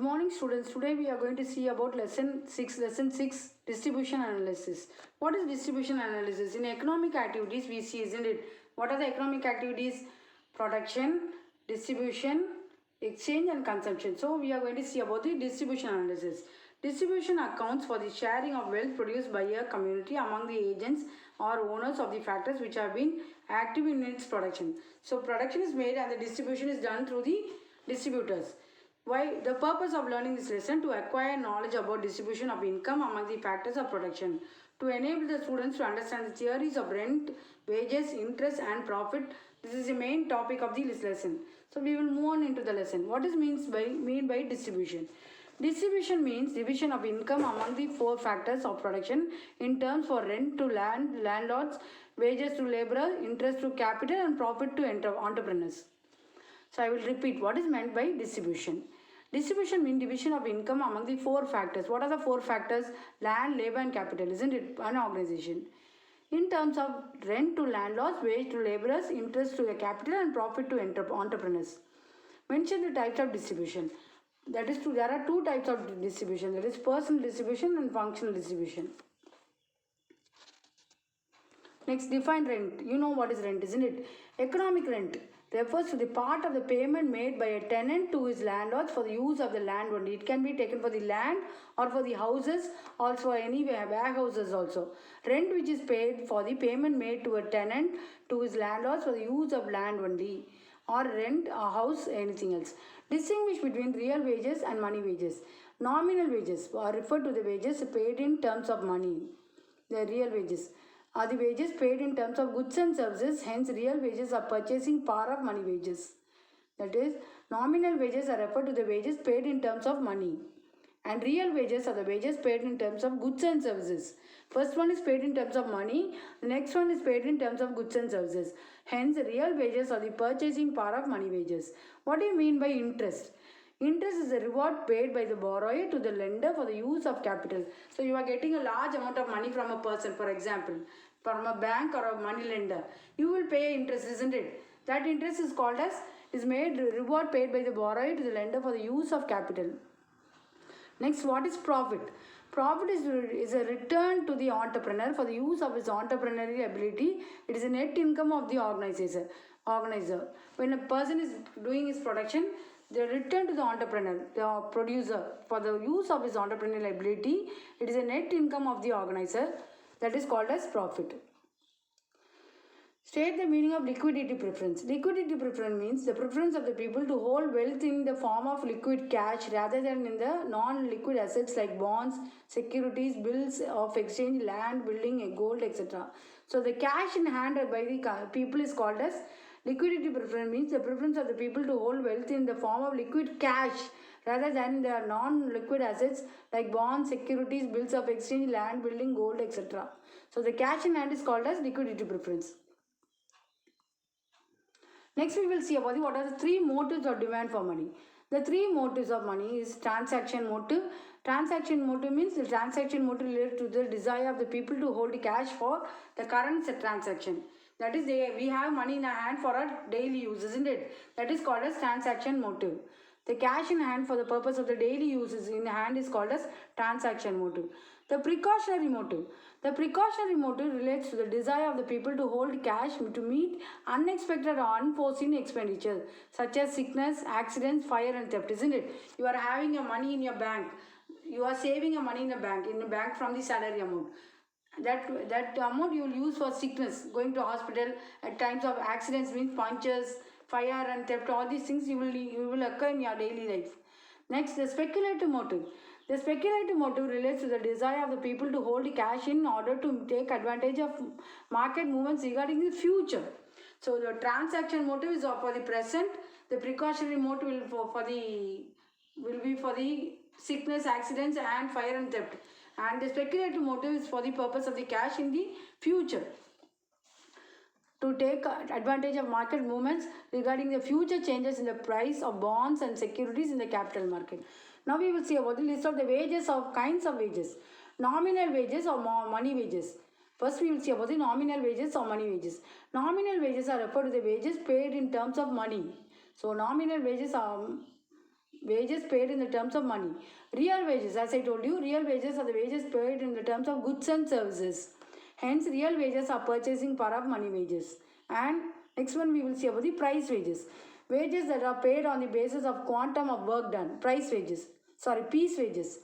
Good morning, students. Today we are going to see about lesson 6, distribution analysis. What is distribution analysis? In economic activities, we see, isn't it? What are the economic activities? Production, distribution, exchange and consumption. So we are going to see about the distribution analysis. Distribution accounts for the sharing of wealth produced by a community among the agents or owners of the factors which have been active in its production. So production is made and the distribution is done through the distributors. Why? The purpose of learning this lesson to acquire knowledge about distribution of income among the factors of production, to enable the students to understand the theories of rent, wages, interest and profit. This is the main topic of this lesson. So we will move on into the lesson. What is mean by distribution? Distribution means division of income among the four factors of production in terms for rent to landlords, wages to laborers, interest to capital and profit to entrepreneurs. So I will repeat what is meant by distribution. Distribution means division of income among the four factors. What are the four factors? Land, labor and capital, isn't it? An organization. In terms of rent to landlords, wage to laborers, interest to the capital and profit to entrepreneurs. Mention the types of distribution. That is true. There are two types of distribution. That is personal distribution and functional distribution. Next, define rent. You know what is rent, isn't it? Economic rent refers to the part of the payment made by a tenant to his landlords for the use of the land only. It can be taken for the land or for the houses, also any warehouses also. Rent which is paid for the payment made to a tenant to his landlords for the use of land only, or rent a house, anything else. Distinguish between real wages and money wages. Nominal wages are referred to the wages paid in terms of money. The real wages are the wages paid in terms of goods and services, hence real wages are purchasing power of money wages. That is, nominal wages are referred to the wages paid in terms of money. And real wages are the wages paid in terms of goods and services. First one is paid in terms of money, the next one is paid in terms of goods and services. Hence, real wages are the purchasing power of money wages. What do you mean by interest? Interest is a reward paid by the borrower to the lender for the use of capital. So you are getting a large amount of money from a person, for example, from a bank or a money lender. You will pay interest, isn't it? That interest is called as, is made reward paid by the borrower to the lender for the use of capital. Next, what is profit? Profit is a return to the entrepreneur for the use of his entrepreneurial ability. It is a net income of the organizer. When a person is doing his production, the return to the entrepreneur, the producer, for the use of his entrepreneurial ability, it is a net income of the organizer. That is called as profit. State the meaning of liquidity preference. Liquidity preference means the preference of the people to hold wealth in the form of liquid cash rather than in the non-liquid assets like bonds, securities, bills of exchange, land, building, gold, etc. So the cash in hand by the people is called as liquidity preference, means the preference of the people to hold wealth in the form of liquid cash rather than the non-liquid assets like bonds, securities, bills of exchange, land, building, gold, etc. So the cash in hand is called as liquidity preference. Next we will see about what are the three motives of demand for money. The three motives of money is transaction motive. Transaction motive means the transaction motive related to the desire of the people to hold cash for the current transaction. That is, we have money in our hand for our daily use, isn't it? That is called as transaction motive. The cash in hand for the purpose of the daily use is in hand is called as transaction motive. The precautionary motive. The precautionary motive relates to the desire of the people to hold cash to meet unexpected or unforeseen expenditure such as sickness, accidents, fire and theft, isn't it? You are having your money in your bank. You are saving your money in a bank from the salary amount. That amount you will use for sickness, going to hospital, at times of accidents means punctures, fire and theft, all these things you will occur in your daily life. Next, the speculative motive. The speculative motive relates to the desire of the people to hold cash in order to take advantage of market movements regarding the future. So the transaction motive is for the present. The precautionary motive will be for the sickness, accidents and fire and theft. And the speculative motive is for the purpose of the cash in the future, to take advantage of market movements regarding the future changes in the price of bonds and securities in the capital market. Now we will see about the list of the wages of kinds of wages. Nominal wages or money wages. First we will see about the nominal wages or money wages. Nominal wages are referred to the wages paid in terms of money. So nominal wages are wages paid in the terms of money. Real wages, as I told you, real wages are the wages paid in the terms of goods and services. Hence, real wages are purchasing power of money wages. And next one we will see about the price wages. Wages that are paid on the basis of quantum of work done. Price wages. Sorry, piece wages.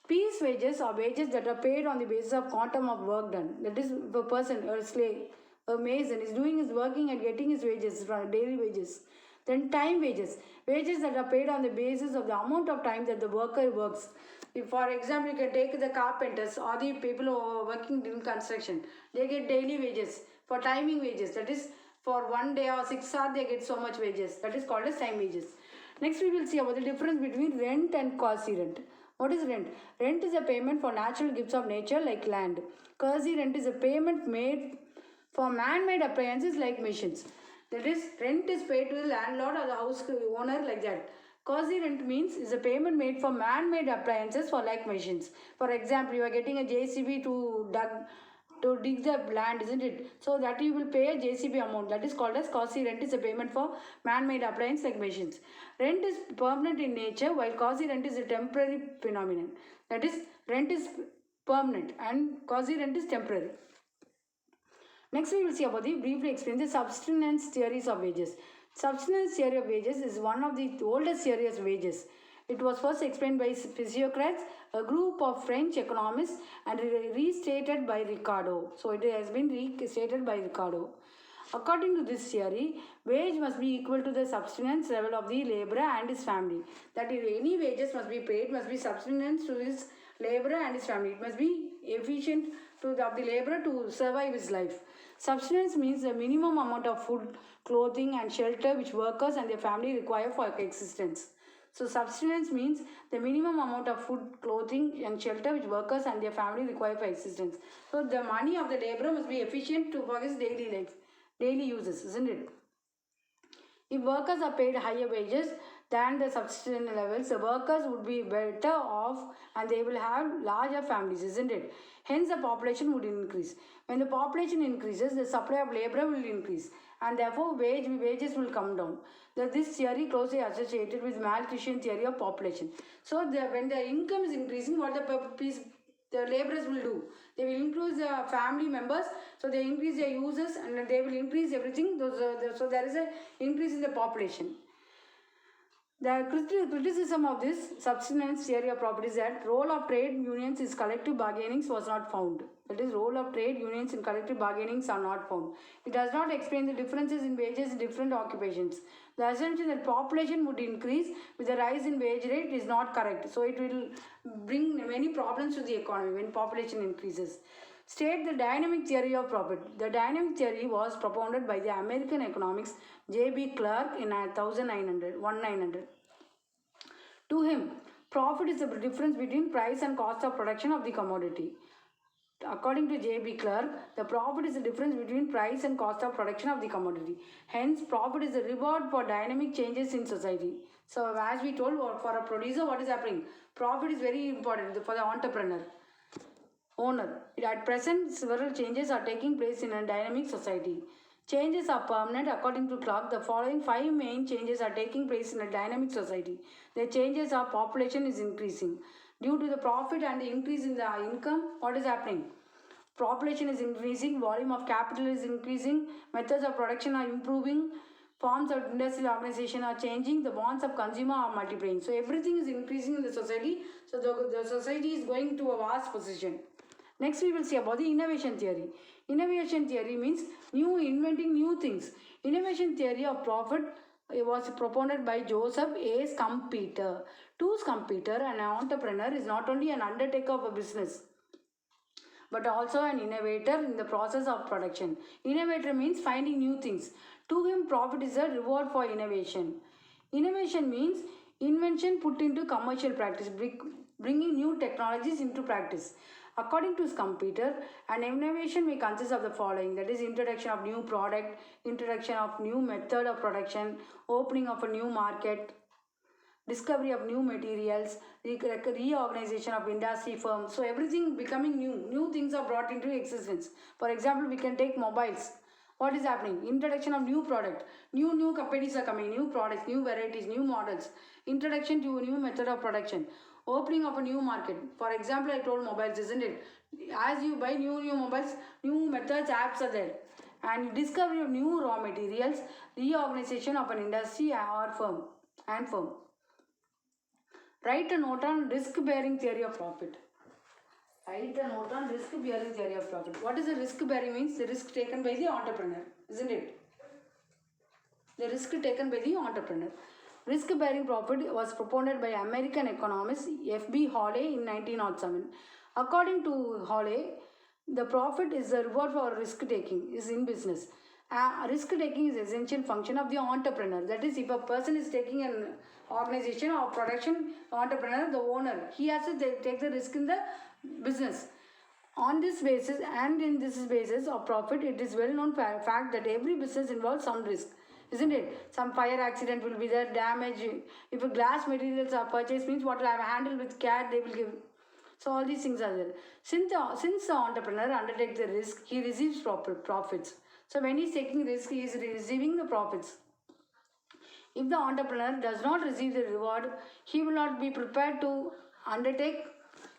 Piece wages are wages that are paid on the basis of quantum of work done. That is, if a person or a slave, a mason is doing his working and getting his wages, daily wages. Then time wages, wages that are paid on the basis of the amount of time that the worker works. If, for example, you can take the carpenters or the people who are working in construction, they get daily wages. For timing wages, that is for 1 day or 6 hours, they get so much wages. That is called as time wages. Next, we will see about the difference between rent and quasi rent. What is rent? Rent is a payment for natural gifts of nature like land. Quasi rent is a payment made for man-made appliances like machines. That is, rent is paid to the landlord or the house owner like that. Quasi rent means is a payment made for man-made appliances for like machines. For example, you are getting a JCB to dig the land, isn't it? So that you will pay a JCB amount. That is called as quasi rent. Is a payment for man-made appliances like machines. Rent is permanent in nature, while quasi rent is a temporary phenomenon. That is, rent is permanent and quasi rent is temporary. Next, we will see about the briefly explain the subsistence theories of wages. Subsistence theory of wages is one of the oldest theories of wages. It was first explained by physiocrats, a group of French economists, and restated by Ricardo. So it has been restated by Ricardo. According to this theory, wage must be equal to the subsistence level of the laborer and his family. That is, any wages must be paid, must be subsistence to his laborer and his family. It must be efficient to the laborer to survive his life. Subsistence means the minimum amount of food, clothing and shelter which workers and their family require for existence. So subsistence means the minimum amount of food, clothing and shelter which workers and their family require for existence. So the money of the laborer must be efficient for his daily life, daily uses, isn't it? If workers are paid higher wages than the subsistence levels, the workers would be better off and they will have larger families, isn't it? Hence, the population would increase. When the population increases, the supply of labor will increase and therefore wages will come down. This theory closely associated with malthussian theory of population. So, when the income is increasing, what the laborers will do? They will increase the family members, so they increase their uses and they will increase everything. So there is an increase in the population. The criticism of this subsistence theory of property is that role of trade unions in collective bargainings was not found. That is, role of trade unions in collective bargainings are not found. It does not explain the differences in wages in different occupations. The assumption that population would increase with the rise in wage rate is not correct. So it will bring many problems to the economy when population increases. State the dynamic theory of profit. The dynamic theory was propounded by the American economics J.B. Clark in 1900. To him, profit is the difference between price and cost of production of the commodity. According to J.B. Clark, the profit is the difference between price and cost of production of the commodity. Hence, profit is the reward for dynamic changes in society. So, as we told, for a producer, what is happening? Profit is very important for the entrepreneur, owner. At present, several changes are taking place in a dynamic society. Changes are permanent. According to Clark, the following 5 main changes are taking place in a dynamic society. The changes are population is increasing. Due to the profit and the increase in the income, what is happening? Population is increasing, volume of capital is increasing, methods of production are improving, forms of industrial organization are changing, the wants of consumer are multiplying. So everything is increasing in the society. So the society is going to a vast position. Next, we will see about the innovation theory. Innovation theory means inventing new things. Innovation theory of profit was propounded by Joseph A. Schumpeter. To Schumpeter, an entrepreneur is not only an undertaker of a business, but also an innovator in the process of production. Innovator means finding new things. To him, profit is a reward for innovation. Innovation means invention put into commercial practice, bringing new technologies into practice. According to Schumpeter, an innovation may consist of the following, that is introduction of new product, introduction of new method of production, opening of a new market, discovery of new materials, reorganization of industry firms. So everything becoming new. New things are brought into existence. For example, we can take mobiles. What is happening? Introduction of new product. New companies are coming, new products, new varieties, new models. Introduction to a new method of production. Opening of a new market. For example, I told mobiles, isn't it? As you buy new mobiles, new methods, apps are there. And discovery of new raw materials, reorganization of an industry or firm and firm. Write a note on risk-bearing theory of profit. Write a note on risk-bearing theory of profit. What is the risk-bearing means? The risk taken by the entrepreneur, isn't it? The risk taken by the entrepreneur. Risk-bearing profit was proposed by American economist F.B. Hawley in 1907. According to Hawley, the profit is the reward for risk-taking is in business. Risk-taking is essential function of the entrepreneur. That is, if a person is taking an organization or production, entrepreneur, the owner, he has to take the risk in the business. On this basis and in this basis of profit, it is well known fact that every business involves some risk, isn't it? Some fire accident will be there, damage. If a glass materials are purchased, means what will have handled with care, they will give. So all these things are there. Since the entrepreneur undertakes the risk, he receives profits. So when he is taking risk, he is receiving the profits. If the entrepreneur does not receive the reward, he will not be prepared to undertake.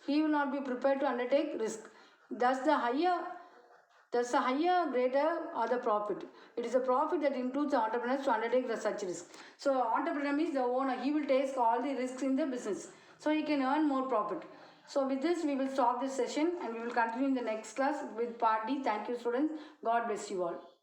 He will not be prepared to undertake risk. Thus, the higher, greater are the profit. It is a profit that includes the entrepreneurs to undertake the such risk. So, entrepreneur means the owner. He will take all the risks in the business, so he can earn more profit. So, with this, we will stop this session and we will continue in the next class with part D. Thank you, students. God bless you all.